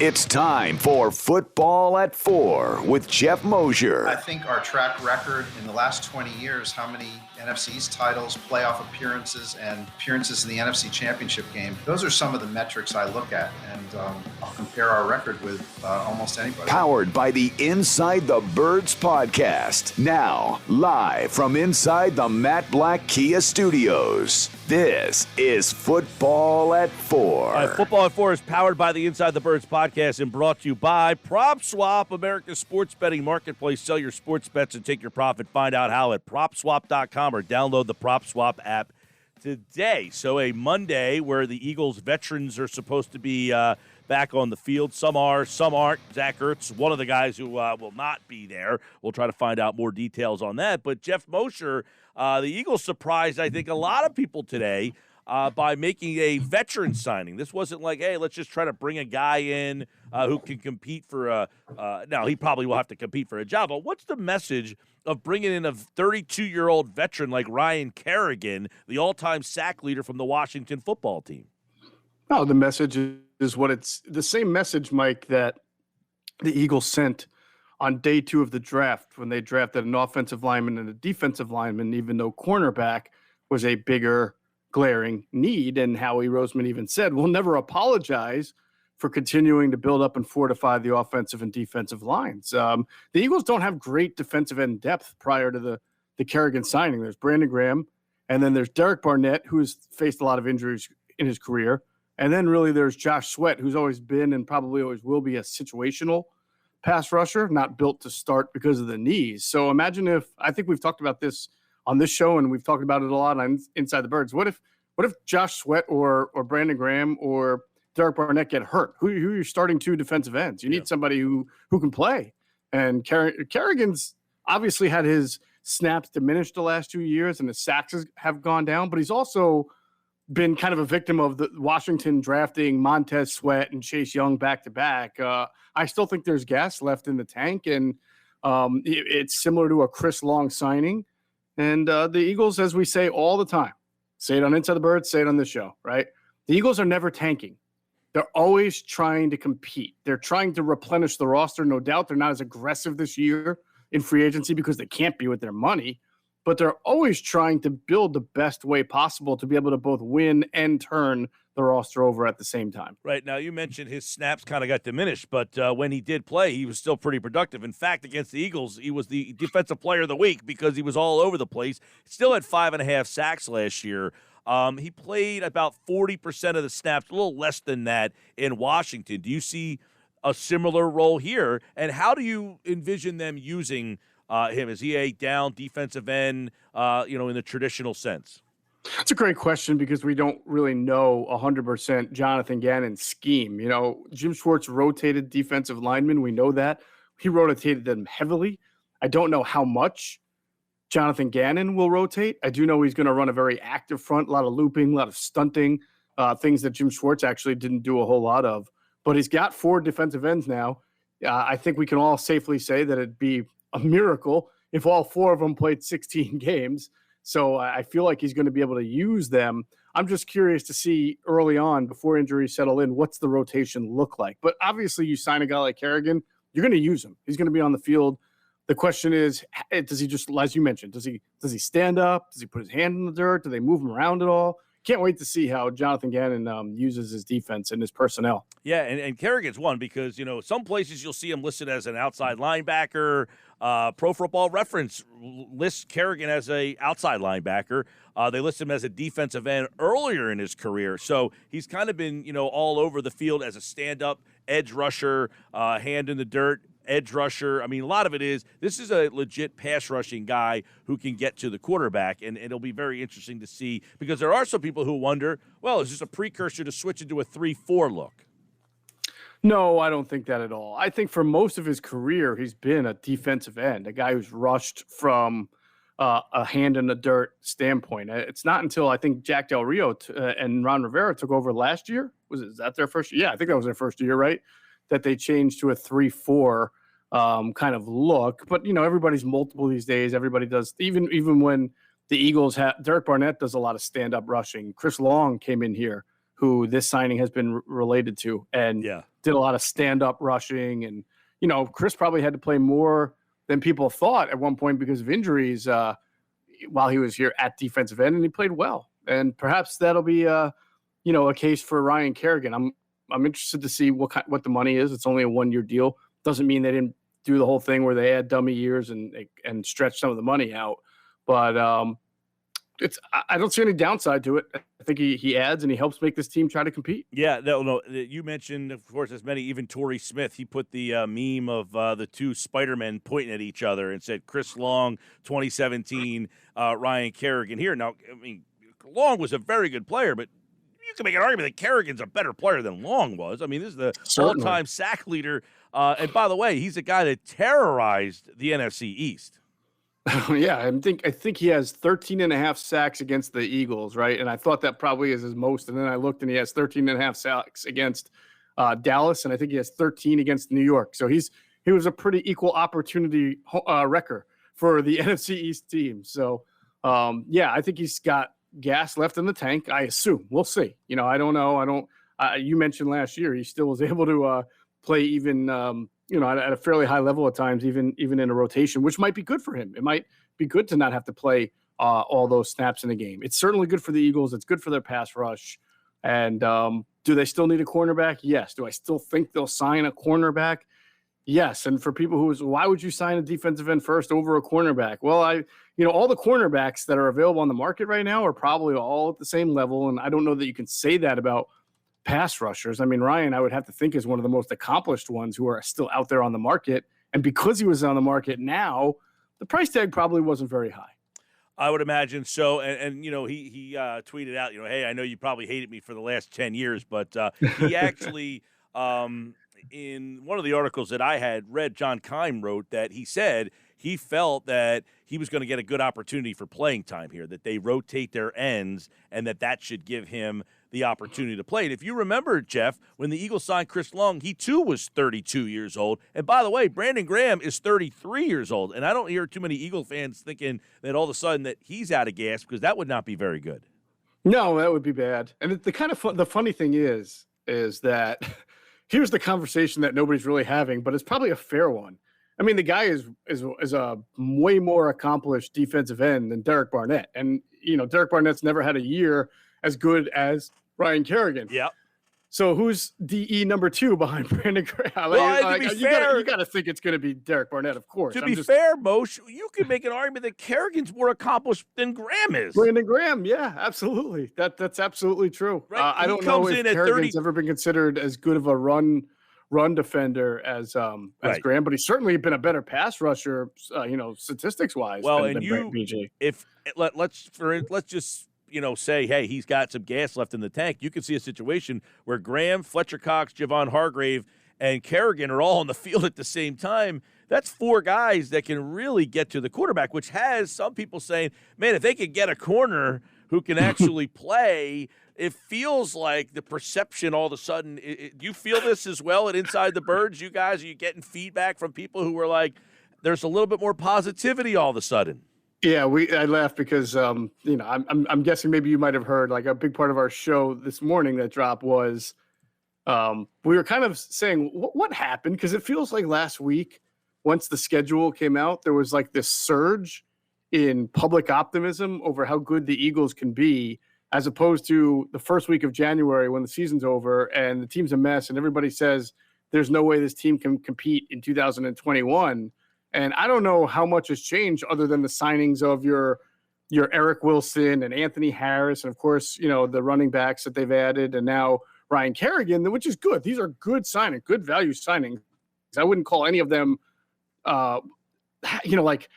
It's time for Football at 4 with Geoff Mosher. I think our track record in the last 20 years, how many NFC East titles, playoff appearances, and appearances in the NFC Championship game, those are some of the metrics I look at, and I'll compare our record with almost anybody. Powered by the Inside the Birds podcast. Now, live from inside the Matt Black Kia Studios. This is Football at 4. All right, Football at 4 is powered by the Inside the Birds podcast and brought to you by PropSwap, America's sports betting marketplace. Sell your sports bets and take your profit. Find out how at PropSwap.com or download the PropSwap app today. So a Monday where the Eagles veterans are supposed to be back on the field. Some are, some aren't. Zach Ertz, one of the guys who will not be there. We'll try to find out more details on that. But Geoff Mosher, the Eagles surprised, I think, a lot of people today by making a veteran signing. This wasn't like, hey, let's just try to bring a guy in who can compete for now, he probably will have to compete for a job. But what's the message of bringing in a 32-year-old veteran like Ryan Kerrigan, the all-time sack leader from the Washington football team? No, the message is what it's the same message, Mike, that the Eagles sent on day 2 of the draft when they drafted an offensive lineman and a defensive lineman, even though cornerback was a bigger, glaring need. And Howie Roseman even said, we'll never apologize for continuing to build up and fortify the offensive and defensive lines. The Eagles don't have great defensive end depth prior to the Kerrigan signing. There's Brandon Graham, and then there's Derek Barnett, who's faced a lot of injuries in his career. And then really there's Josh Sweat, who's always been and probably always will be a situational pass rusher, not built to start because of the knees. So imagine if, I think we've talked about this on this show and we've talked about it a lot on Inside the Birds. What if Josh Sweat or Brandon Graham or Derek Barnett get hurt? Who are your starting 2 defensive ends? You need somebody who can play. And Kerrigan's obviously had his snaps diminished the last 2 years and his sacks have gone down, but he's also been kind of a victim of the Washington drafting Montez Sweat and Chase Young back-to-back. I still think there's gas left in the tank, and it's similar to a Chris Long signing. And the Eagles, as we say all the time, say it on Inside the Birds, say it on this show, right? The Eagles are never tanking. They're always trying to compete. They're trying to replenish the roster. No doubt they're not as aggressive this year in free agency because they can't be with their money. But they're always trying to build the best way possible to be able to both win and turn the roster over at the same time. Right. Now, you mentioned his snaps kind of got diminished, but when he did play, he was still pretty productive. In fact, against the Eagles, he was the defensive player of the week because he was all over the place. Still had 5.5 sacks last year. He played about 40% of the snaps, a little less than that in Washington. Do you see a similar role here? And how do you envision them using him? Is he a down defensive end, in the traditional sense? That's a great question because we don't really know 100% Jonathan Gannon's scheme. Jim Schwartz rotated defensive linemen. We know that. He rotated them heavily. I don't know how much Jonathan Gannon will rotate. I do know he's going to run a very active front, a lot of looping, a lot of stunting, things that Jim Schwartz actually didn't do a whole lot of. But he's got 4 defensive ends now. I think we can all safely say that it'd be a miracle if all 4 of them played 16 games. So I feel like he's going to be able to use them. I'm just curious to see early on, before injuries settle in, what's the rotation look like? But obviously you sign a guy like Kerrigan, you're going to use him. He's going to be on the field. The question is, does he just, as you mentioned, does he stand up? Does he put his hand in the dirt? Do they move him around at all? Can't wait to see how Jonathan Gannon uses his defense and his personnel. Yeah, and Kerrigan's one because, some places you'll see him listed as an outside linebacker. Pro Football Reference lists Kerrigan as a outside linebacker. They list him as a defensive end earlier in his career. So he's kind of been, all over the field as a stand-up edge rusher, hand in the dirt, edge rusher. I mean, a lot of it is this is a legit pass rushing guy who can get to the quarterback, and it'll be very interesting to see because there are some people who wonder, well, is this a precursor to switch into a 3-4 look? No, I don't think that at all. I think for most of his career, he's been a defensive end, a guy who's rushed from a hand in the dirt standpoint. It's not until I think Jack Del Rio and Ron Rivera took over last year. Is that their first year? Yeah, I think that was their first year, right? That they changed to a 3-4 kind of look. But, everybody's multiple these days. Everybody does. Even when the Eagles have – Derek Barnett does a lot of stand-up rushing. Chris Long came in here, who this signing has been related to. And did a lot of stand-up rushing. And, Chris probably had to play more than people thought at one point because of injuries while he was here at defensive end, and he played well. And perhaps that'll be a case for Ryan Kerrigan. I'm interested to see what the money is. It's only a 1-year deal. Doesn't mean they didn't do the whole thing where they add dummy years and stretch some of the money out. But I don't see any downside to it. I think he adds and he helps make this team try to compete. Yeah, no. You mentioned, of course, as many, even Torrey Smith, he put the meme of the two Spider-Men pointing at each other and said, Chris Long, 2017, Ryan Kerrigan here. Now, I mean, Long was a very good player, but you can make an argument that Kerrigan's a better player than Long was. I mean, this is the all-time sack leader. And by the way, he's a guy that terrorized the NFC East. Yeah, I think he has 13 and a half sacks against the Eagles, right? And I thought that probably is his most. And then I looked and he has 13 and a half sacks against Dallas, and I think he has 13 against New York. So he was a pretty equal opportunity wrecker for the NFC East team. So, I think he's got gas left in the tank, I assume. We'll see. I don't know. You mentioned last year he still was able to play even at a fairly high level at times, even in a rotation, which might be good for him. It might be good to not have to play all those snaps in a game. It's certainly good for the Eagles. It's good for their pass rush. And do they still need a cornerback? Yes. Do I still think they'll sign a cornerback? Yes. And for people why would you sign a defensive end first over a cornerback? Well, all the cornerbacks that are available on the market right now are probably all at the same level. And I don't know that you can say that about pass rushers. I mean, Ryan, I would have to think is one of the most accomplished ones who are still out there on the market. And because he was on the market now, the price tag probably wasn't very high. I would imagine so. And he tweeted out, hey, I know you probably hated me for the last 10 years, but he actually, in one of the articles that I had read, John Keim wrote that he said he felt that he was going to get a good opportunity for playing time here, that they rotate their ends and that should give him the opportunity to play. And if you remember, Geoff, when the Eagles signed Chris Long, he too was 32 years old. And by the way, Brandon Graham is 33 years old. And I don't hear too many Eagle fans thinking that all of a sudden that he's out of gas, because that would not be very good. No, that would be bad. And the funny thing is that here's the conversation that nobody's really having, but it's probably a fair one. I mean, the guy is a way more accomplished defensive end than Derek Barnett. And, Derek Barnett's never had a year as good as Ryan Kerrigan. Yeah. So who's DE number 2 behind Brandon Graham? Well, to be fair, you got to think it's going to be Derek Barnett, of course. To be fair, Moshe, you could make an argument that Kerrigan's more accomplished than Graham is. Brandon Graham, yeah, absolutely. That's absolutely true. Right. I don't know if Kerrigan's ever been considered as good of a run defender as Graham, but he's certainly been a better pass rusher, statistics wise. Well, than BJ. Let's just say, hey, he's got some gas left in the tank. You can see a situation where Graham, Fletcher Cox, Javon Hargrave, and Kerrigan are all on the field at the same time. That's 4 guys that can really get to the quarterback, which has some people saying, man, if they could get a corner who can actually play, it feels like the perception all of a sudden. Do you feel this as well at Inside the Birds? You guys, are you getting feedback from people who were like, there's a little bit more positivity all of a sudden? Yeah, I laughed because I'm guessing maybe you might have heard, like, a big part of our show this morning that dropped was we were kind of saying what happened, because it feels like last week, once the schedule came out, there was like this surge in public optimism over how good the Eagles can be, as opposed to the first week of January when the season's over and the team's a mess and everybody says there's no way this team can compete in 2021. And I don't know how much has changed other than the signings of your Eric Wilson and Anthony Harris, and of course, the running backs that they've added, and now Ryan Kerrigan, which is good. These are good signings, good value signings. I wouldn't call any of them, like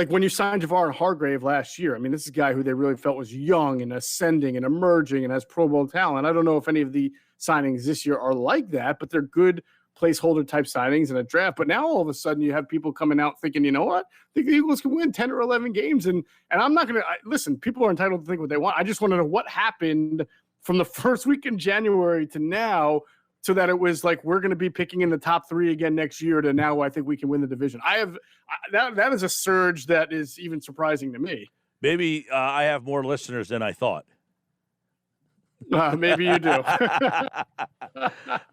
when you signed Javon Hargrave last year. I mean, this is a guy who they really felt was young and ascending and emerging and has Pro Bowl talent. I don't know if any of the signings this year are like that, but they're good placeholder type signings in a draft. But now all of a sudden you have people coming out thinking, you know what? I think the Eagles can win 10 or 11 games. And I'm not going to listen. People are entitled to think what they want. I just want to know what happened from the first week in January to now, so that it was like, we're going to be picking in the top 3 again next year, to now I think we can win the division. That is a surge that is even surprising to me. Maybe I have more listeners than I thought. Maybe you do.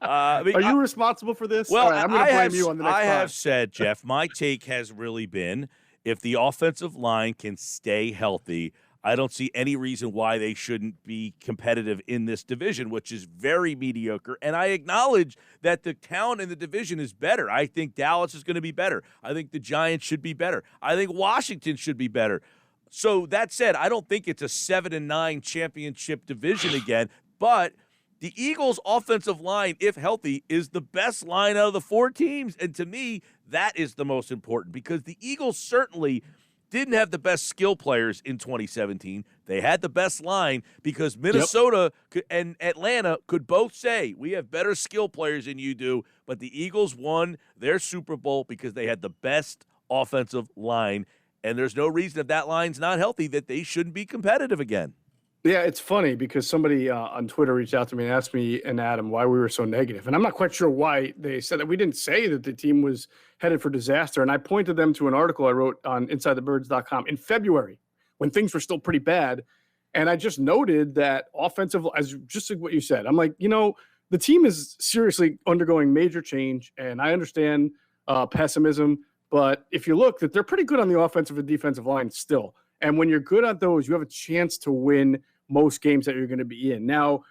Are you responsible for this? Well, right, I'm going to blame you on the next I pod. have said, Geoff, my take has really been if the offensive line can stay healthy, I don't see any reason why they shouldn't be competitive in this division, which is very mediocre. And I acknowledge that the talent in the division is better. I think Dallas is going to be better. I think the Giants should be better. I think Washington should be better. So that said, I don't think it's a 7-9 championship division again, but the Eagles' offensive line, if healthy, is the best line out of the four teams. And to me, that is the most important because the Eagles certainly didn't have the best skill players in 2017. They had the best line because Minnesota and Atlanta could both say, we have better skill players than you do, but the Eagles won their Super Bowl because they had the best offensive line, and there's no reason if that line's not healthy that they shouldn't be competitive again. Yeah, it's funny because somebody on Twitter reached out to me and asked me and Adam why we were so negative. And I'm not quite sure why they said that. We didn't say that the team was headed for disaster. And I pointed them to an article I wrote on InsideTheBirds.com in February when things were still pretty bad. And I just noted that offensive, as just like what you said, I'm like, the team is seriously undergoing major change. And I understand pessimism. But if you look, that they're pretty good on the offensive and defensive line still. And when you're good at those, you have a chance to win most games that you're going to be in. Now,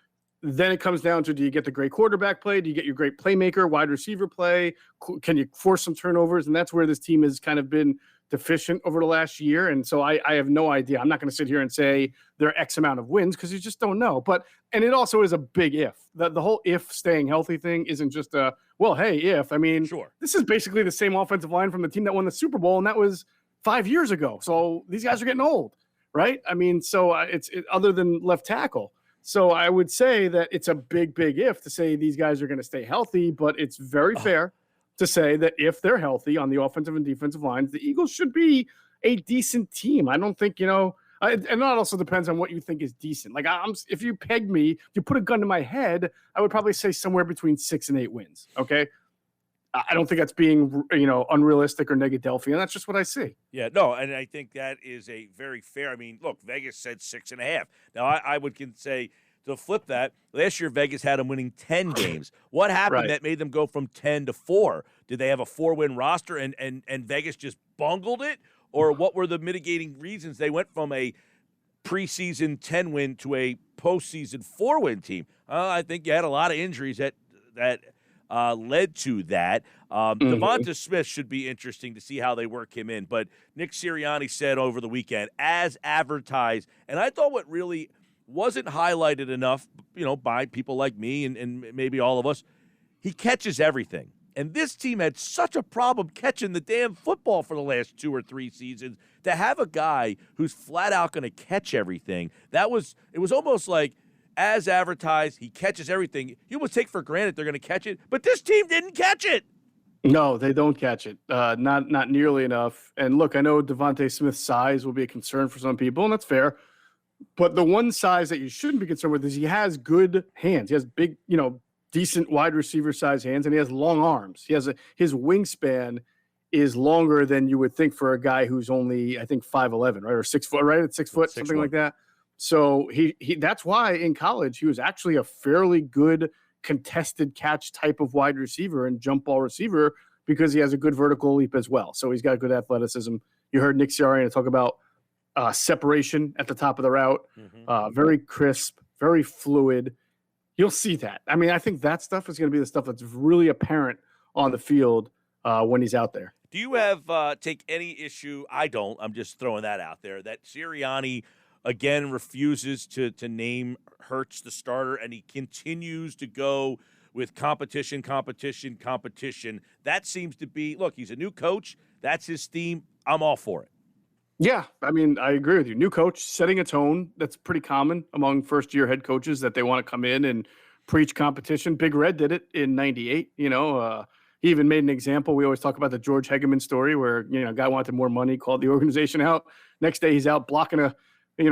then it comes down to, do you get the great quarterback play? Do you get your great playmaker, wide receiver play? Can you force some turnovers? And that's where this team has kind of been deficient over the last year. And so I have no idea. I'm not going to sit here and say there are X amount of wins because you just don't know. And it also is a big if. The whole if staying healthy thing isn't just if. I mean, sure. This is basically the same offensive line from the team that won the Super Bowl, and that was 5 years ago. So these guys are getting old, right? I mean, so it's other than left tackle. So I would say that it's a big if to say these guys are going to stay healthy, but it's very fair to say that if they're healthy on the offensive and defensive lines, the Eagles should be a decent team. I don't think, and that also depends on what you think is decent. Like if you pegged me, if you put a gun to my head, I would probably say somewhere between 6 and 8 wins. Okay. I don't think that's being, unrealistic or Negadelphian. That's just what I see. Yeah, no, and I think that is a very fair. I mean, look, Vegas said 6.5. Now, I would say to flip that, last year Vegas had them winning 10 games. What happened that made them go from 10 to 4? Did they have a 4-win roster and Vegas just bungled it? Or what were the mitigating reasons they went from a preseason 10-win to a postseason 4-win team? I think you had a lot of injuries that led to that. Devonta Smith should be interesting to see how they work him in. But Nick Sirianni said over the weekend, as advertised, and I thought what really wasn't highlighted enough, by people like me and maybe all of us, he catches everything. And this team had such a problem catching the damn football for the last 2 or 3 seasons. To have a guy who's flat out going to catch everything, it was almost like, as advertised, he catches everything. You almost take for granted they're going to catch it, but this team didn't catch it. No, they don't catch it. Not nearly enough. And look, I know Devonta Smith's size will be a concern for some people, and that's fair. But the one size that you shouldn't be concerned with is he has good hands. He has big, decent wide receiver size hands, and he has long arms. His wingspan is longer than you would think for a guy who's only, I think, 5'11", right, or 6 foot, right, at 6 foot, something like that. So he that's why in college he was actually a fairly good contested catch type of wide receiver and jump ball receiver because he has a good vertical leap as well. So he's got good athleticism. You heard Nick Sirianni talk about separation at the top of the route, very crisp, very fluid. You'll see that. I mean, I think that stuff is going to be the stuff that's really apparent on the field when he's out there. Do you have take any issue? I don't. I'm just throwing that out there. That Sirianni again refuses to name Hurts the starter, and he continues to go with competition. That seems to be, look, he's a new coach. That's his theme. I'm all for it. Yeah, I mean, I agree with you. New coach setting a tone. That's pretty common among first-year head coaches that they want to come in and preach competition. Big Red did it in '98. He even made an example. We always talk about the George Hegeman story where, a guy wanted more money, called the organization out. Next day he's out blocking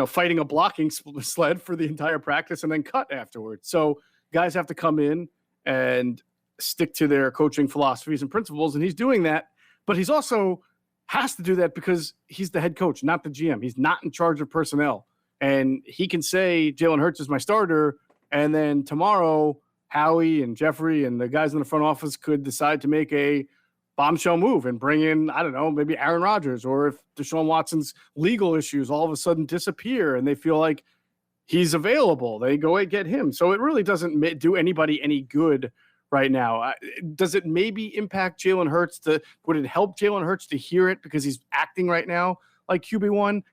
fighting a blocking sled for the entire practice and then cut afterwards. So guys have to come in and stick to their coaching philosophies and principles. And he's doing that, but he's also has to do that because he's the head coach, not the GM. He's not in charge of personnel. And he can say Jalen Hurts is my starter, And then tomorrow, Howie and Jeffrey and the guys in the front office could decide to make a bombshell move and bring in, I don't know, maybe Aaron Rodgers, or if Deshaun Watson's legal issues all of a sudden disappear and they feel like he's available, they go and get him. So it really doesn't do anybody any good right now. Does it maybe impact Jalen Hurts? Would it help Jalen Hurts to hear it because he's acting right now like QB1?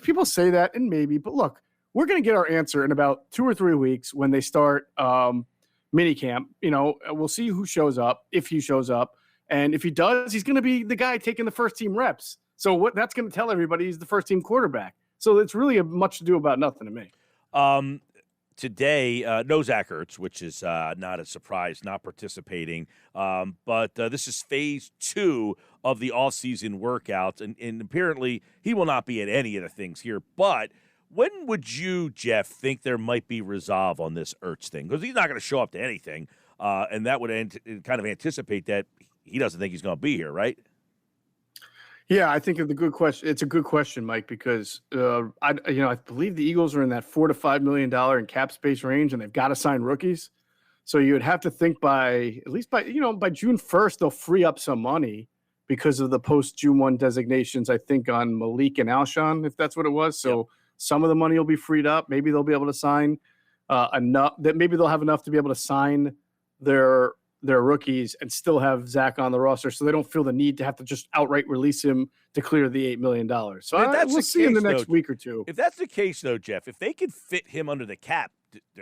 People say that, and maybe, but look, we're going to get our answer in about 2 or 3 weeks when they start minicamp. We'll see who shows up, if he shows up. And if he does, he's going to be the guy taking the first team reps. So that's going to tell everybody he's the first team quarterback. So it's really much to do about nothing to me. Today, no Zach Ertz, which is not a surprise, not participating. But this is phase 2 of the offseason workouts. And apparently he will not be at any of the things here. But when would you, Geoff, think there might be resolve on this Ertz thing? Because he's not going to show up to anything. And that would kind of anticipate that he doesn't think he's going to be here, right? Yeah, I think it's a good question. It's a good question, Mike, because I believe the Eagles are in that $4 to $5 million in cap space range, and they've got to sign rookies. So you would have to think by June 1st, they'll free up some money because of the post June 1 designations, I think, on Malik and Alshon, if that's what it was. So some of the money will be freed up. Maybe they'll be able to sign enough that maybe they'll have enough to be able to sign their rookies and still have Zach on the roster, so they don't feel the need to have to just outright release him to clear the $8 million. So we'll see in the next week or two. If that's the case, though, Geoff, if they can fit him under the cap,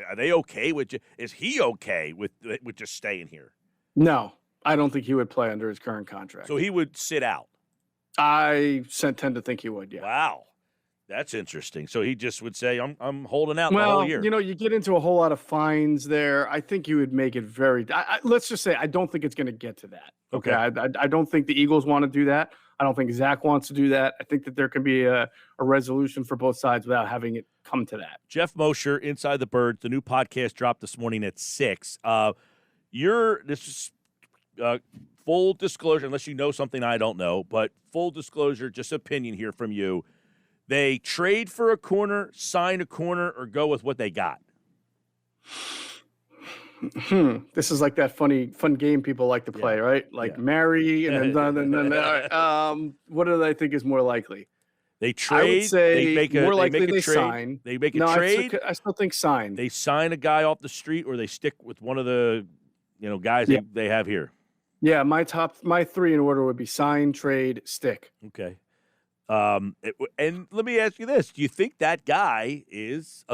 are they okay with? Is he okay with just staying here? No, I don't think he would play under his current contract. So he would sit out. I tend to think he would. Yeah. Wow. That's interesting. So he just would say, I'm holding out the whole year. You get into a whole lot of fines there. I think you would make it very let's just say I don't think it's going to get to that. Okay. I don't think the Eagles want to do that. I don't think Zach wants to do that. I think that there can be a resolution for both sides without having it come to that. Geoff Mosher, Inside the Birds, the new podcast dropped this morning at 6. This is full disclosure, unless you know something I don't know, but full disclosure, just opinion here from you. They trade for a corner, sign a corner, or go with what they got? This is like that fun game people like to play, right? Like marry and then what do they think is more likely? They trade. I would say more likely they trade. Sign. They make a trade. I still think sign. They sign a guy off the street, or they stick with one of the guys they have here. Yeah, my 3 in order would be sign, trade, stick. Okay. And let me ask you this: do you think that guy is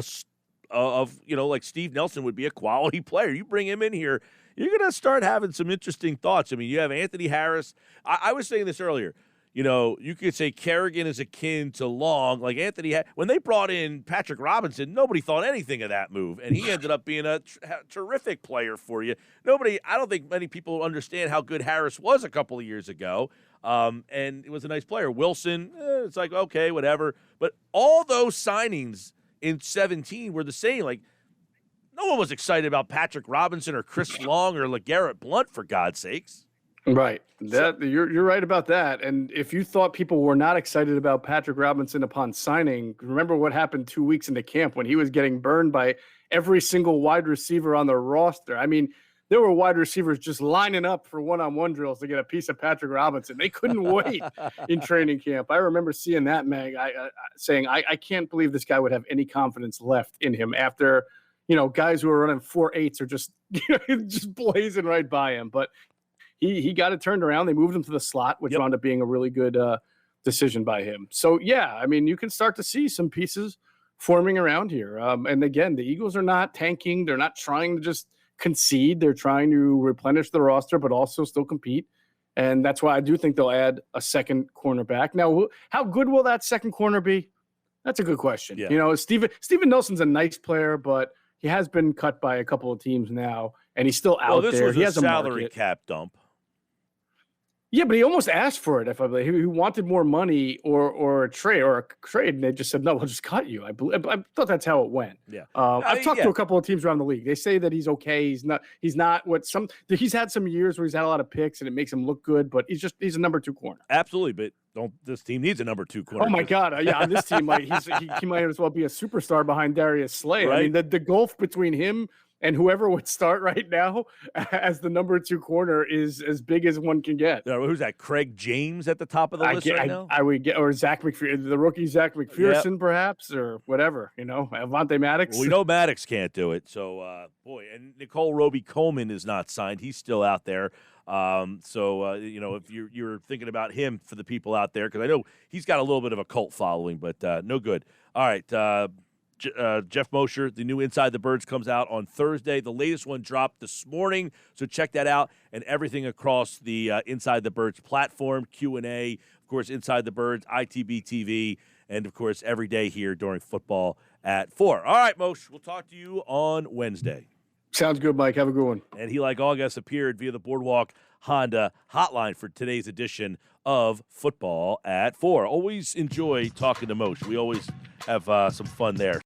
like Steve Nelson would be a quality player? You bring him in here, you're going to start having some interesting thoughts. I mean, you have Anthony Harris. I was saying this earlier. You could say Kerrigan is akin to Long. Like when they brought in Patrick Robinson, nobody thought anything of that move, and he ended up being a terrific player for you. I don't think many people understand how good Harris was a couple of years ago. And it was a nice player. Wilson, it's like, okay, whatever. But all those signings in 17 were the same. Like, no one was excited about Patrick Robinson or Chris Long or LeGarrette Blount, for God's sakes. Right. You're right about that. And if you thought people were not excited about Patrick Robinson upon signing, remember what happened 2 weeks into camp when he was getting burned by every single wide receiver on the roster. I mean, there were wide receivers just lining up for one-on-one drills to get a piece of Patrick Robinson. They couldn't wait in training camp. I remember seeing that, Meg, saying, I can't believe this guy would have any confidence left in him after, guys who are running 4.8s are just, just blazing right by him. But he got it turned around. They moved him to the slot, which wound up being a really good decision by him. So, yeah, I mean, you can start to see some pieces forming around here. And, again, the Eagles are not tanking. They're not trying to just concede. They're trying to replenish the roster, but also still compete. And that's why I do think they'll add a second cornerback. Now, how good will that second corner be? That's a good question. Yeah. Steven Nelson's a nice player, but he has been cut by a couple of teams now, and he's still out there. This was a salary cap dump. Yeah, but he almost asked for it. If I believe he wanted more money or a trade, and they just said no, we'll just cut you. I thought that's how it went. Yeah, I've talked to a couple of teams around the league. They say that he's okay. He's not what some. He's had some years where he's had a lot of picks and it makes him look good, but he's a number 2 corner. Absolutely, but this team needs a number 2 corner. Oh my God, yeah, on this team, like he might as well be a superstar behind Darius Slay. Right? I mean, the gulf between him and whoever would start right now as the number 2 corner is as big as one can get. Who's that? Craig James at the top of the list right now? I would get, or Zach McPherson, the rookie Zach McPherson, perhaps, or whatever. Avonte Maddox. Well, we know Maddox can't do it. So, and Nicole Roby-Coleman is not signed. He's still out there. If you're thinking about him for the people out there, because I know he's got a little bit of a cult following, but no good. All right. Geoff Mosher, the new Inside the Birds comes out on Thursday. The latest one dropped this morning, so check that out. And everything across the Inside the Birds platform, Q&A, of course, Inside the Birds, ITB TV, and, of course, every day here during football at 4. All right, Moshe, we'll talk to you on Wednesday. Sounds good, Mike. Have a good one. And he, like all guests, appeared via the Boardwalk Honda hotline for today's edition of Football at 4. Always enjoy talking to Moshe. We always have some fun there.